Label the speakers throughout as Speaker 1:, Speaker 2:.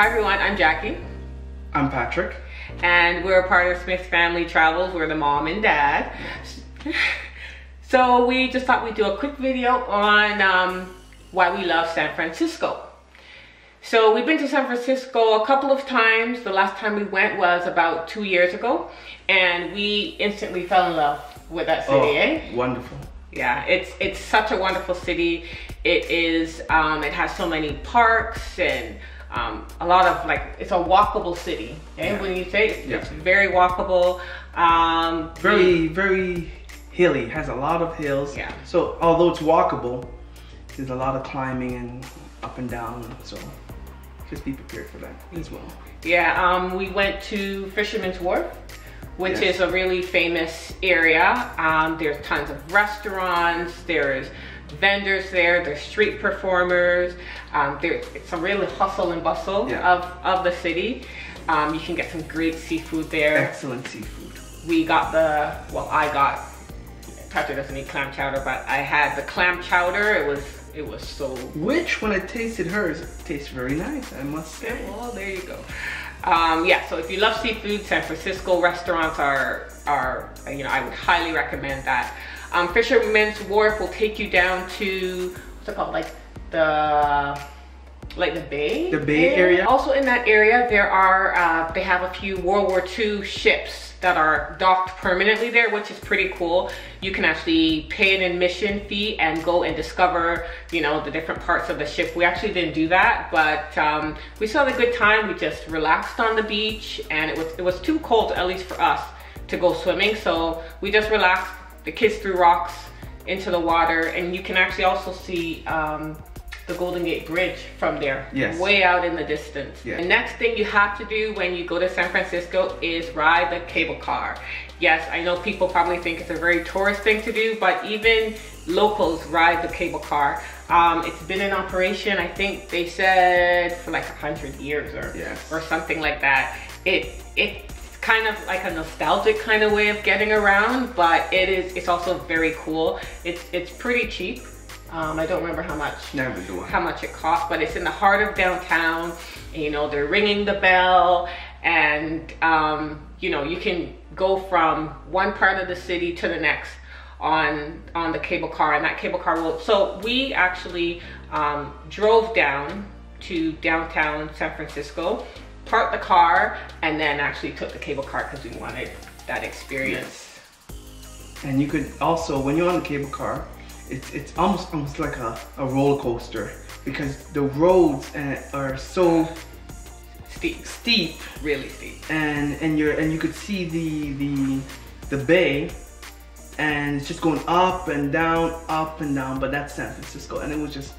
Speaker 1: Hi everyone, I'm Jackie.
Speaker 2: I'm Patrick.
Speaker 1: And we're a part of Smith Family Travels. We're the mom and dad. So we just thought we'd do a quick video on why we love San Francisco. So we've been to San Francisco a couple of times. The last time we went was about 2 years ago. And we instantly fell in love with that city,
Speaker 2: Wonderful.
Speaker 1: Yeah, it's such a wonderful city. It is, it has so many parks and a lot of it's a walkable city. Okay? Yeah. When you say it's very walkable.
Speaker 2: Very hilly. Has a lot of hills.
Speaker 1: Yeah.
Speaker 2: So although it's walkable, there's a lot of climbing and up and down. So just be prepared for that as well.
Speaker 1: Yeah. We went to Fisherman's Wharf, which is a really famous area. There's tons of restaurants. There's vendors there's street performers. There's some really hustle and bustle of the city. You can get some great seafood there.
Speaker 2: Excellent seafood.
Speaker 1: We got Patrick doesn't eat clam chowder, but I had the clam chowder. It was so...
Speaker 2: Which, when I tasted hers, it tastes very nice, I must say.
Speaker 1: Well, there you go. Yeah, so if you love seafood, San Francisco restaurants are I would highly recommend that. Fisherman's Wharf will take you down to, what's it called, the bay?
Speaker 2: The bay area.
Speaker 1: Also in that area, there are, they have a few World War II ships that are docked permanently there, which is pretty cool. You can actually pay an admission fee and go and discover, the different parts of the ship. We actually didn't do that, but we still had a good time. We just relaxed on the beach, and it was too cold, at least for us, to go swimming. So we just relaxed. The kids threw rocks into the water, and you can actually also see the Golden Gate Bridge from there, way out in the distance. The next thing you have to do when you go to San Francisco is ride the cable car. Yes, I know people probably think it's a very tourist thing to do, but even locals ride the cable car. It's been in operation, I think they said, for 100 years or something like that. It's kind of like a nostalgic kind of way of getting around, but it's also very cool. It's pretty cheap. I don't remember how much it costs, but it's in the heart of downtown. And, they're ringing the bell, and you can go from one part of the city to the next on the cable car, and that cable car will. So we actually drove down to downtown San Francisco, parked the car, and then actually took the cable car because we wanted that experience.
Speaker 2: And you could also, when you're on the cable car, it's almost like a roller coaster, because the roads are so steep,
Speaker 1: really steep,
Speaker 2: and you could see the bay, and it's just going up and down, but that's San Francisco, and it was just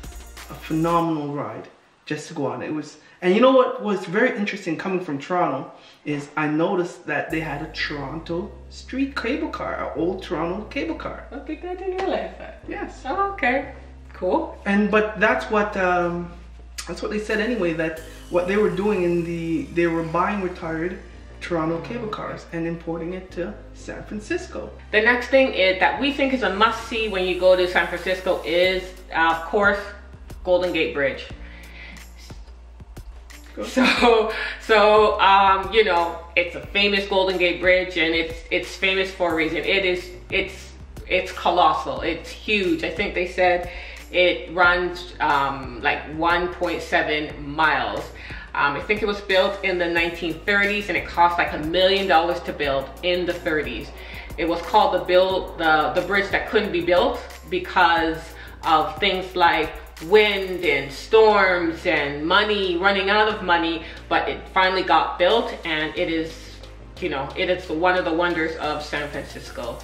Speaker 2: a phenomenal ride just to go on. It was, and you know what was very interesting coming from Toronto is I noticed that they had a Toronto street cable car, an old Toronto cable car.
Speaker 1: Okay, I didn't realize that.
Speaker 2: Yes.
Speaker 1: Oh, okay, cool.
Speaker 2: But that's what they said anyway, that what they were doing they were buying retired Toronto cable cars and importing it to San Francisco. The
Speaker 1: next thing that we think is a must-see when you go to San Francisco is, of course, Golden Gate Bridge. So it's a famous Golden Gate Bridge, and it's famous for a reason. It's colossal. It's huge. I think they said it runs 1.7 miles. I think it was built in the 1930s, and it cost $1 million to build in the 30s. It was called the bridge that couldn't be built because of things like wind and storms and running out of money, but it finally got built, and it is one of the wonders of San Francisco.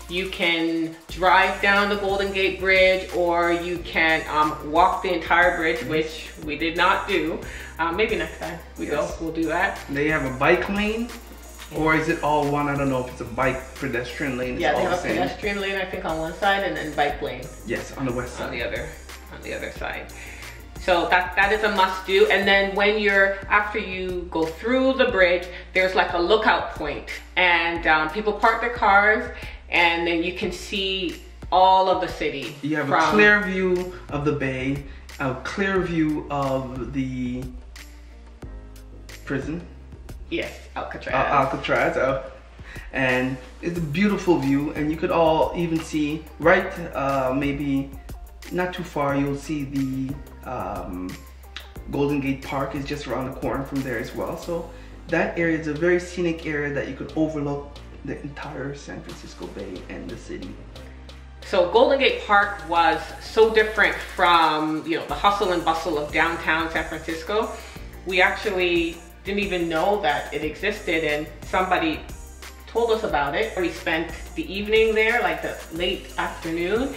Speaker 1: You can drive down the Golden Gate Bridge, or you can walk the entire bridge, which we did not do. Maybe next time we'll do that.
Speaker 2: They have a bike lane, or is it all one? I don't know if it's a bike pedestrian lane.
Speaker 1: Yeah, they have a pedestrian lane, I think, on one side, and then bike lane.
Speaker 2: Yes, on the west side.
Speaker 1: On the other side. So that is a must do. And then after you go through the bridge, there's a lookout point, and people park their cars, and then you can see all of the city.
Speaker 2: You have a clear view of the bay, a clear view of prison.
Speaker 1: Yes, Alcatraz.
Speaker 2: Alcatraz. And it's a beautiful view, and you could all even see right, maybe not too far, you'll see the Golden Gate Park is just around the corner from there as well. So that area is a very scenic area that you could overlook the entire San Francisco Bay and the city.
Speaker 1: So Golden Gate Park was so different from, you know, the hustle and bustle of downtown San Francisco. We actually didn't even know that it existed, and somebody told us about it. We spent the evening there, like the late afternoon,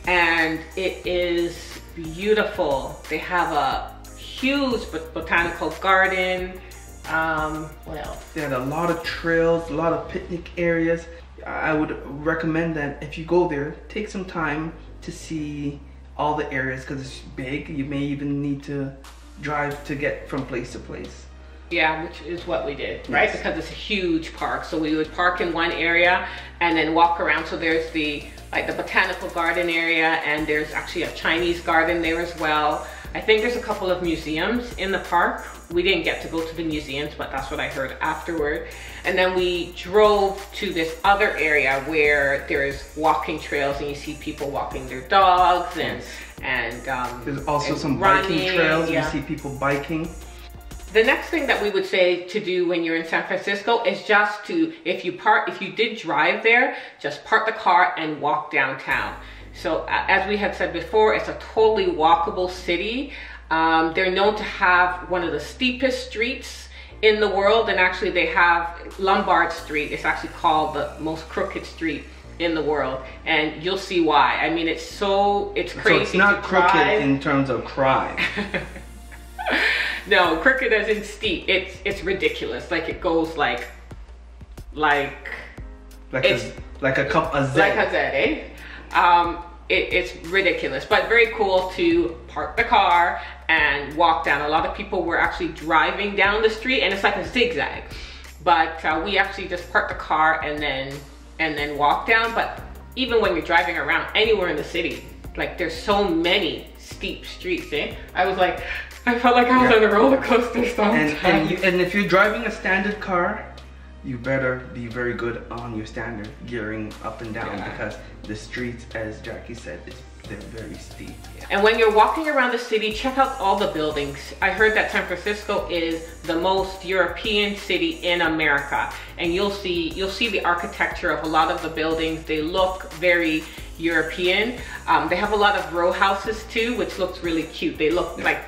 Speaker 1: and it is beautiful. They have a huge botanical garden. What else?
Speaker 2: They had a lot of trails, a lot of picnic areas. I would recommend that if you go there, take some time to see all the areas because it's big. You may even need to drive to get from place to place.
Speaker 1: Yeah, which is what we did, right? Yes. Because it's a huge park. So we would park in one area and then walk around. So there's the botanical garden area, and there's actually a Chinese garden there as well. I think there's a couple of museums in the park. We didn't get to go to the museums, but that's what I heard afterward. And then we drove to this other area where there's walking trails, and you see people walking their dogs, and
Speaker 2: there's also some
Speaker 1: running,
Speaker 2: biking trails.
Speaker 1: Yeah.
Speaker 2: You see people biking.
Speaker 1: The next thing that we would say to do when you're in San Francisco is just to, if you did drive there, just park the car and walk downtown. So as we had said before, it's a totally walkable city. They're known to have one of the steepest streets in the world, and actually they have Lombard Street. It's actually called the most crooked street in the world, and you'll see why. I mean, it's crazy. So it's
Speaker 2: not crooked in terms of crime.
Speaker 1: No, crooked as in steep. It's ridiculous. Like it goes like a Z. Like a Z, eh? It's ridiculous, but very cool to park the car and walk down. A lot of people were actually driving down the street, and it's like a zigzag. But we actually just parked the car and then walk down. But even when you're driving around anywhere in the city, like there's so many steep streets, eh? I felt like I was on a roller coaster sometimes.
Speaker 2: And if you're driving a standard car, you better be very good on your standard gearing up and down, because the streets, as Jackie said, they're very steep. Yeah.
Speaker 1: And when you're walking around the city, check out all the buildings. I heard that San Francisco is the most European city in America, and you'll see the architecture of a lot of the buildings. They look very European. They have a lot of row houses too, which looks really cute. They look like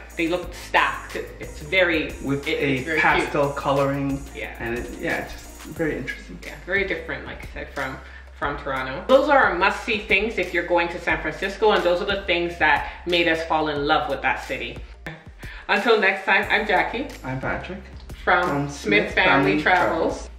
Speaker 1: stacked. It's very
Speaker 2: very pastel cute. Coloring.
Speaker 1: Yeah,
Speaker 2: and it's just very interesting.
Speaker 1: Yeah, very different, like I said, from Toronto. Those are must-see things if you're going to San Francisco, and those are the things that made us fall in love with that city. Until next time, I'm Jackie.
Speaker 2: I'm Patrick.
Speaker 1: From Smith Family Travels.